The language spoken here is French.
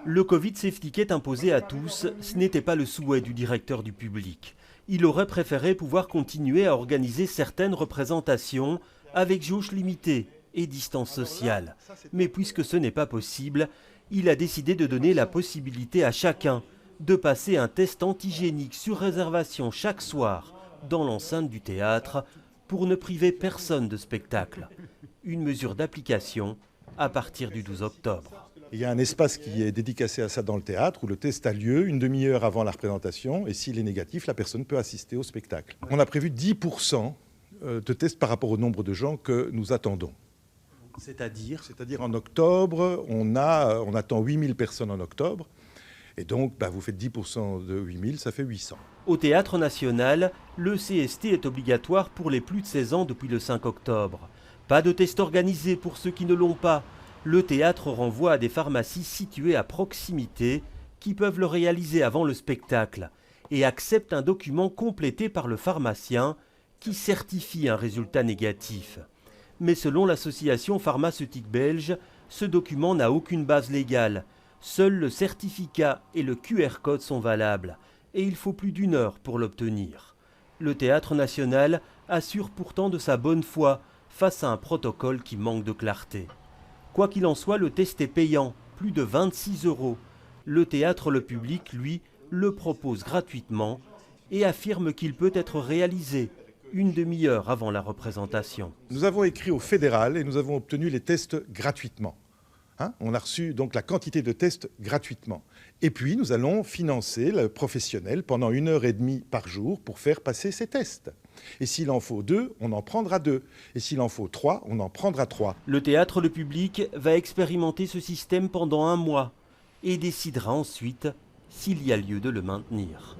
Le Covid Safety Ticket imposé à tous, ce n'était pas le souhait du directeur du public. Il aurait préféré pouvoir continuer à organiser certaines représentations avec jauge limitée et distance sociale. Mais puisque ce n'est pas possible, il a décidé de donner la possibilité à chacun de passer un test antigénique sur réservation chaque soir dans l'enceinte du théâtre pour ne priver personne de spectacle. Une mesure d'application à partir du 12 octobre. Il y a un espace qui est dédicacé à ça dans le théâtre où le test a lieu une demi-heure avant la représentation et s'il est négatif, la personne peut assister au spectacle. On a prévu 10% de tests par rapport au nombre de gens que nous attendons. C'est-à-dire en octobre, on attend 8000 personnes en octobre et donc vous faites 10% de 8000, ça fait 800. Au Théâtre National, le CST est obligatoire pour les plus de 16 ans depuis le 5 octobre. Pas de test organisé pour ceux qui ne l'ont pas. Le théâtre renvoie à des pharmacies situées à proximité qui peuvent le réaliser avant le spectacle et accepte un document complété par le pharmacien qui certifie un résultat négatif. Mais selon l'association pharmaceutique belge, ce document n'a aucune base légale. Seul le certificat et le QR code sont valables et il faut plus d'1 heure pour l'obtenir. Le Théâtre National assure pourtant de sa bonne foi face à un protocole qui manque de clarté. Quoi qu'il en soit, le test est payant, plus de 26 €. Le théâtre Le Public, lui, le propose gratuitement et affirme qu'il peut être réalisé une demi-heure avant la représentation. Nous avons écrit au fédéral et nous avons obtenu les tests gratuitement. On a reçu donc la quantité de tests gratuitement. Et puis nous allons financer le professionnel pendant 1h30 par jour pour faire passer ces tests. Et s'il en faut 2, on en prendra 2. Et s'il en faut 3, on en prendra 3. Le Théâtre Le Public va expérimenter ce système pendant 1 mois et décidera ensuite s'il y a lieu de le maintenir.